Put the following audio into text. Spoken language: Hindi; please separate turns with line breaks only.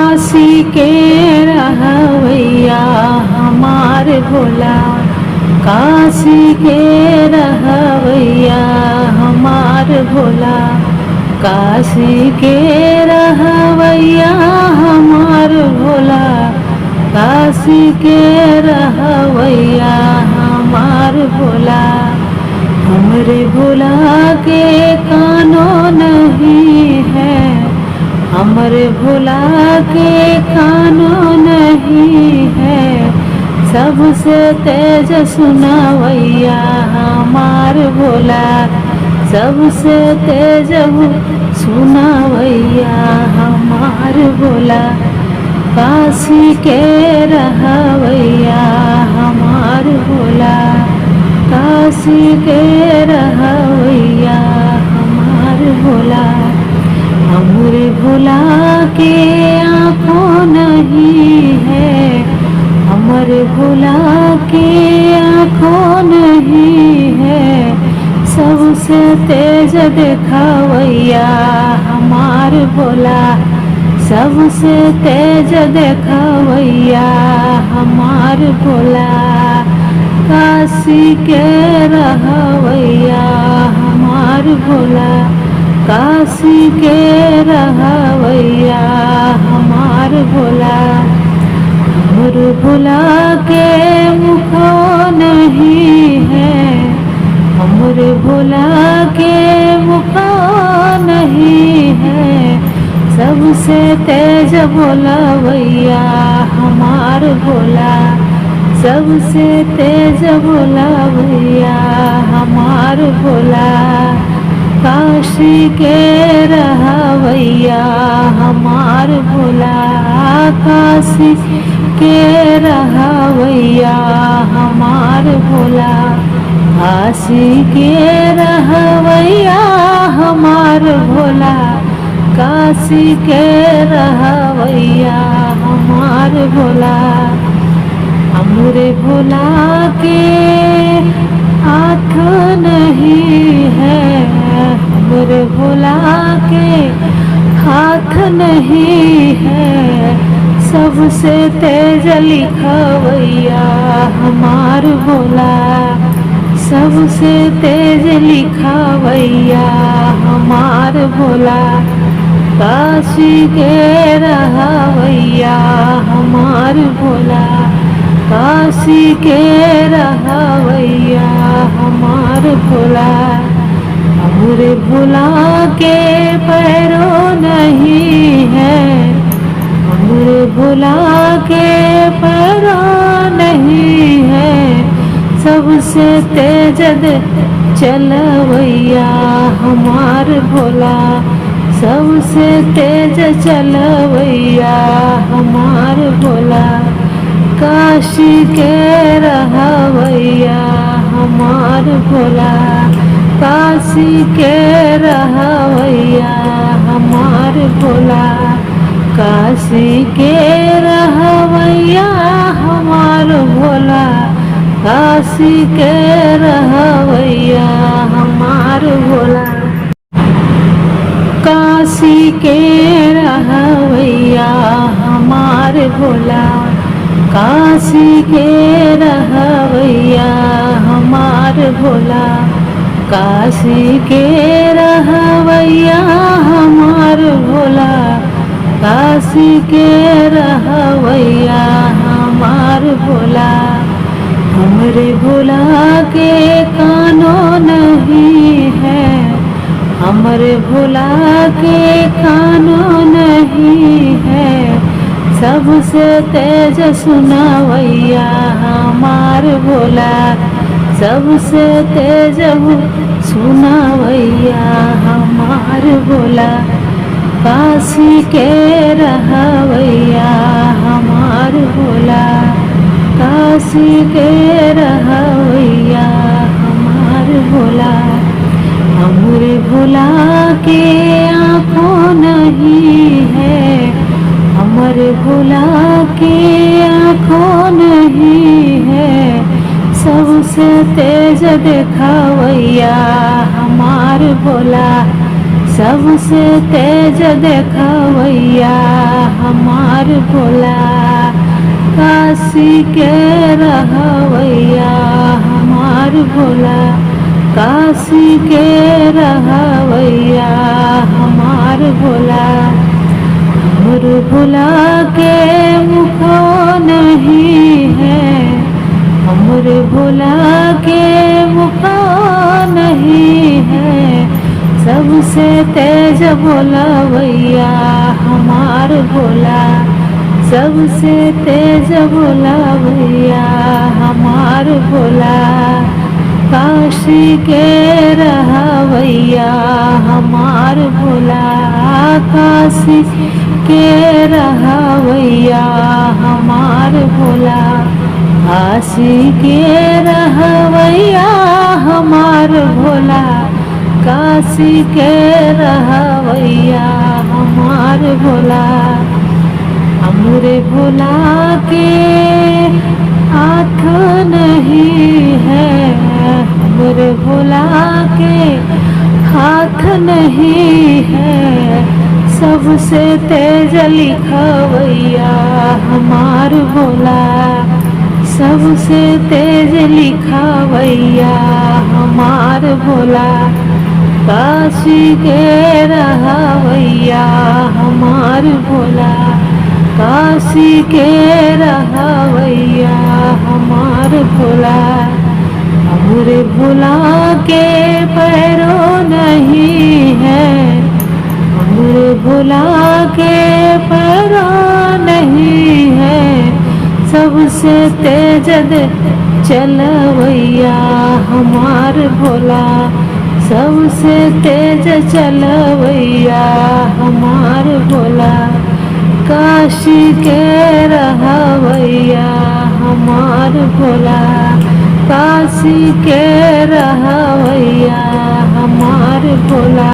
काशी के रहवैया हमार भोला, काशी के रहवैया हमार भोला, काशी के रहवैया हमार भोला, काशी के रहवैया हमार भोला। हमरे भोला के कानो नहीं है, हमरे भोला के कानो नहीं है, सबसे तेज सुनावैया हमार भोला, सबसे तेज सुनावैया हमार भोला। काशी के रहवैया हमार भोला, काशी के रहवैया हमार भोला। हमरे भोला के आँखों नहीं है, हमरे भोला के आँखों नहीं है, सबसे तेज देखावैया हमार भोला, सबसे तेज देखावैया हमार भोला। काशी के रहवैया हमार भोला, काशी के रहवैया हमार भोला। हमर भोला के मुखो नहीं है, हमर भोला के मुखो नहीं है, सबसे तेज बोलवैया हमार भोला, सबसे तेज बोलवैया हमार भोला। काशी के रहवैया हमार भोला, काशी के रहवैया हमार भोला, काशी के रहवैया हमार भोला, काशी के रहवैया हमार भोला। हमरे भोला के हाथ नहीं है, हमरे भोला के हाथ नहीं है, सबसे तेज लिखवैया हमार भोला, सबसे तेज लिखवैया हमार भोला। काशी के रहवैया हमार भोला, काशी के रहवैया हमार भोला। हमरे भोला के पैरों नहीं है, हमरे भोला के पैरों नहीं है, सबसे तेज चलवैया हमार भोला, सबसे तेज चलवैया हमार भोला। काशी के रहवैया हमार भोला, काशी के रहवैया हमार भोला, काशी के रहवैया हमार भोला, काशी के रहवैया हमार भोला। काशी के रहवैया हमार भोला, काशी के रहवैया हमार भोला, काशी के रहवैया हमार भोला, काशी के रहवैया हमार भोला। हमरे भोला के कानो नहीं है, हमरे भोला के कानो नहीं है, सबसे तेज सुनावैया हमार भोला, सबसे तेज सुनावैया हमार भोला। काशी के रहवैया हमार भोला, काशी के रहवैया हमार भोला। हमरे भोला के आँखों नहीं है, हमरे भोला के आँखों नहीं है, सबसे तेज देखावैया हमार भोला, सबसे तेज देखावैया हमार हमार भोला। काशी के रहवैया हमार भोला, काशी के रहवैया हमार भोला। हमर भोला के मुखो नहीं है, हमर भोला के मुखो नहीं है। सबसे तेज भोलावैया हमार भोला, सबसे तेज भोलावैया हमार भोला। काशी के रहवैया हमार भोला, काशी के रहवैया हमार भोला। काशी के रहवैया हमार भोला, काशी के रहवैया हमार भोला। हमरे भोला के हाथ नहीं है, हमरे भोला के हाथ नहीं है। सबसे तेज लिखवैया हमार भोला, सबसे तेज लिखवैया हमार भोला। काशी के रहवैया हमार भोला, काशी के रहवैया हमार भोला। हमरे भोला के पैरों नहीं है, हमरे भोला के पैरों नहीं है। सबसे तेज चलवैया हमार भोला, सबसे तेज चलवैया हमार भोला। काशी के रहवैया हमार भोला, काशी के रहवैया हमार भोला।